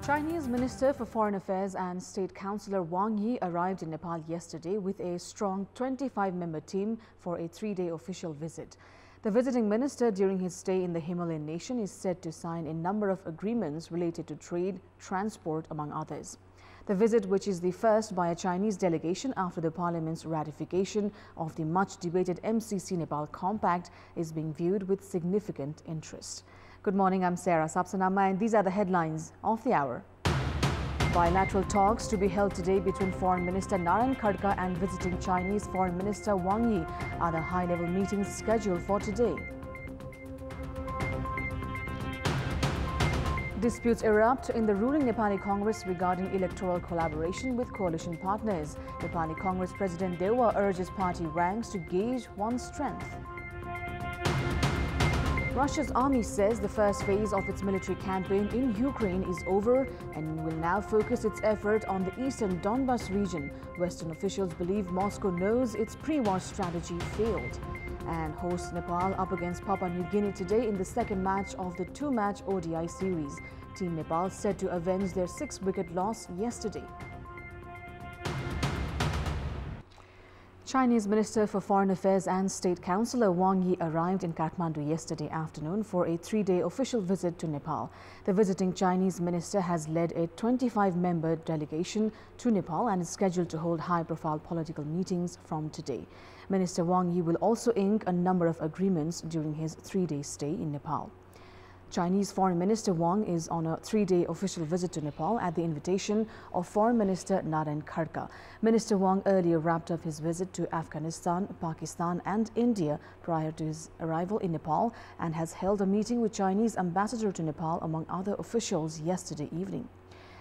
Chinese Minister for Foreign Affairs and State Councillor Wang arrived in Nepal yesterday with a strong 25-member team for a 3-day official visit. The visiting minister during his stay in the Himalayan nation is set to sign a number of agreements related to trade, transport, among others. The visit, which is the first by a Chinese delegation after the parliament's ratification of the much-debated MCC Nepal Compact, is being viewed with significant interest. Good morning, I'm Sarah Sapsanamma, and these are the headlines of the hour. Bilateral talks to be held today between Foreign Minister Narayan Khadka and visiting Chinese Foreign Minister Wang are the high-level meetings scheduled for today. Disputes erupt in the ruling Nepali Congress regarding electoral collaboration with coalition partners. Nepali Congress President Dewa urges party ranks to gauge one's strength. Russia's army says the first phase of its military campaign in Ukraine is over and will now focus its effort on the eastern Donbas region. Western officials believe Moscow knows its pre-war strategy failed. And hosts Nepal up against Papua New Guinea today in the second match of the 2-match ODI series. Team Nepal said to avenge their 6-wicket loss yesterday. Chinese Minister for Foreign Affairs and State Councillor Wang arrived in Kathmandu yesterday afternoon for a 3-day official visit to Nepal. The visiting Chinese minister has led a 25-member delegation to Nepal and is scheduled to hold high-profile political meetings from today. Minister Wang will also ink a number of agreements during his 3-day stay in Nepal. Chinese Foreign Minister Wang is on a 3-day official visit to Nepal at the invitation of Foreign Minister Narayan Khadka. Minister Wang earlier wrapped up his visit to Afghanistan, Pakistan and India prior to his arrival in Nepal and has held a meeting with Chinese ambassador to Nepal among other officials yesterday evening.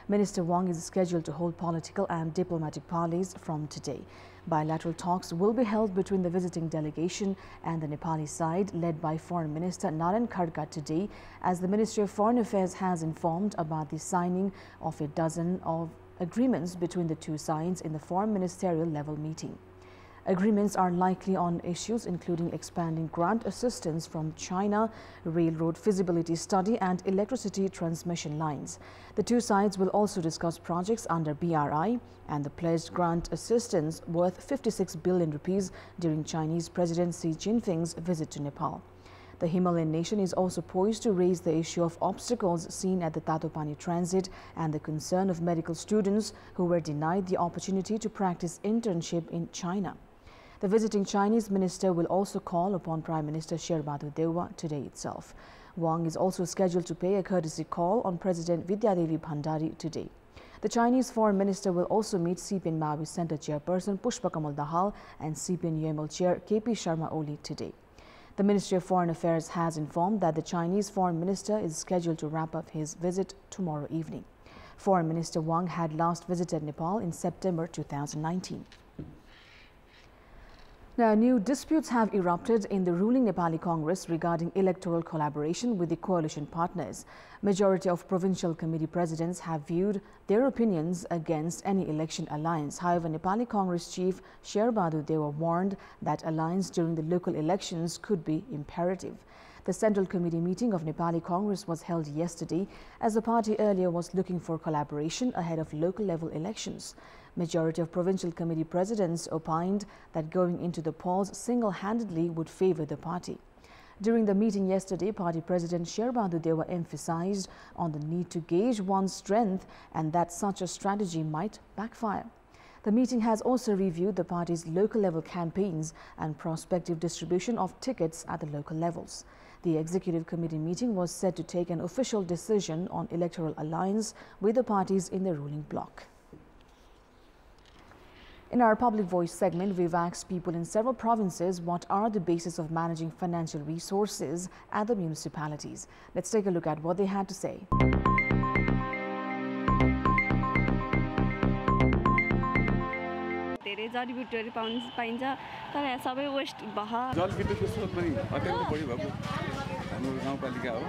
Minister Wang is scheduled to hold political and diplomatic parleys from today. Bilateral talks will be held between the visiting delegation and the Nepali side led by Foreign Minister Narayan Khadka today, as the Ministry of Foreign Affairs has informed about the signing of a dozen of agreements between the two sides in the foreign ministerial level meeting. Agreements are likely on issues including expanding grant assistance from China, railroad feasibility study and electricity transmission lines. The two sides will also discuss projects under BRI and the pledged grant assistance worth 56 billion rupees during Chinese President Xi Jinping's visit to Nepal. The Himalayan nation is also poised to raise the issue of obstacles seen at the Tatopani transit and the concern of medical students who were denied the opportunity to practice internship in China. The visiting Chinese minister will also call upon Prime Minister Sherbadu Dewa today itself. Wang is also scheduled to pay a courtesy call on President Vidyadevi Bhandari today. The Chinese Foreign Minister will also meet CPN Mavi Center Chairperson Pushpakamal Dahal and CPN UML Chair KP Sharma Oli today. The Ministry of Foreign Affairs has informed that the Chinese Foreign Minister is scheduled to wrap up his visit tomorrow evening. Foreign Minister Wang had last visited Nepal in September 2019. Now, new disputes have erupted in the ruling Nepali Congress regarding electoral collaboration with the coalition partners. Majority of provincial committee presidents have viewed their opinions against any election alliance. However, Nepali Congress chief Sherbadu Dewa warned that alliance during the local elections could be imperative. The Central Committee meeting of Nepali Congress was held yesterday as the party earlier was looking for collaboration ahead of local level elections. Majority of provincial committee presidents opined that going into the polls single-handedly would favor the party. During the meeting yesterday, party president Sherbadu Dewa emphasized on the need to gauge one's strength and that such a strategy might backfire. The meeting has also reviewed the party's local level campaigns and prospective distribution of tickets at the local levels. The executive committee meeting was set to take an official decision on electoral alliance with the parties in the ruling bloc. In our Public Voice segment, we've asked people in several provinces what are the basis of managing financial resources at the municipalities. Let's take a look at what they had to say. हाम्रो गाउँपालिका हो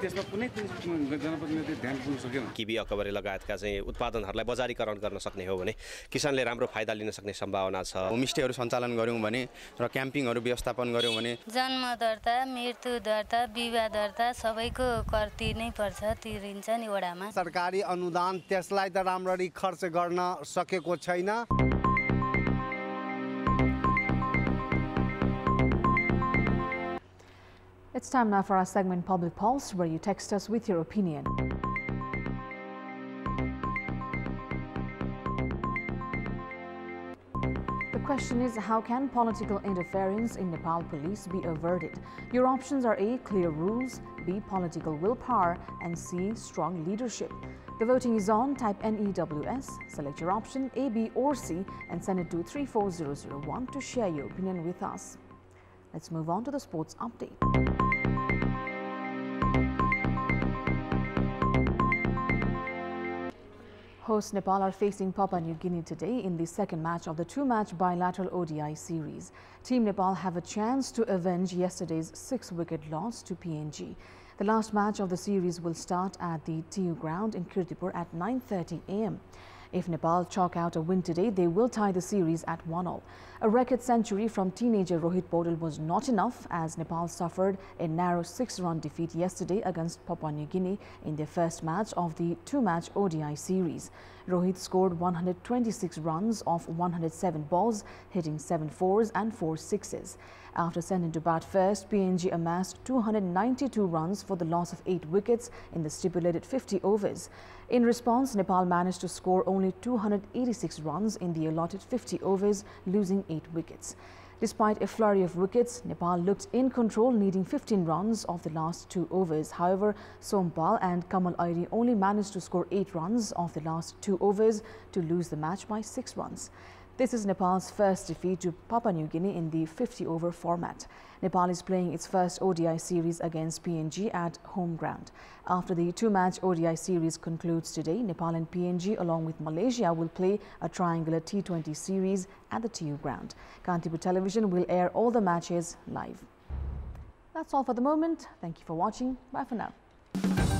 त्यसमा कुनै जनप्रतिनिधिले ध्यान दिनु सकेन किबी अकबरे लगायतका चाहिँ उत्पादनहरूलाई बजारीकरण गर्न सक्ने हो भने किसानले राम्रो फाइदा लिन सक्ने सम्भावना छ होमस्टेहरू सञ्चालन गर्यौं भने र क्याम्पिङहरू व्यवस्थापन गर्यौं भने जन्म दर्ता मृत्यु दर्ता विवाह दर्ता सबैको कर तिर्नै पर्छ तिरिन्छ नि वडामा सरकारी अनुदान त्यसलाई त राम्ररी खर्च गर्न सकेको छैन It's time now for our segment Public Pulse, where you text us with your opinion. The question is, how can political interference in Nepal police be averted? Your options are A, clear rules, B, political willpower, and C, strong leadership. The voting is on. Type NEWS, select your option A, B or C and send it to 34001 to share your opinion with us. Let's move on to the sports update. Host Nepal are facing Papua New Guinea today in the second match of the two-match bilateral ODI series. Team Nepal have a chance to avenge yesterday's 6-wicket loss to PNG. The last match of the series will start at the TU ground in Kantipur at 9:30 a.m. If Nepal chalk out a win today, they will tie the series at 1-all. A record century from teenager Rohit Paudel was not enough as Nepal suffered a narrow 6-run defeat yesterday against Papua New Guinea in their first match of the two-match ODI series. Rohit scored 126 runs off 107 balls, hitting 7 fours and 4 sixes. After sending to bat first, PNG amassed 292 runs for the loss of 8 wickets in the stipulated 50 overs. In response, Nepal managed to score only 286 runs in the allotted 50 overs, losing 8 wickets. Despite a flurry of wickets, Nepal looked in control, needing 15 runs of the last 2 overs. However, Sompal and Kamal Airi only managed to score 8 runs of the last 2 overs to lose the match by 6 runs. This is Nepal's first defeat to Papua New Guinea in the 50-over format. Nepal is playing its first ODI series against PNG at home ground. After the two-match ODI series concludes today, Nepal and PNG along with Malaysia will play a triangular T20 series at the TU ground. Kantipur television will air all the matches live. That's all for the moment. Thank you for watching. Bye for now.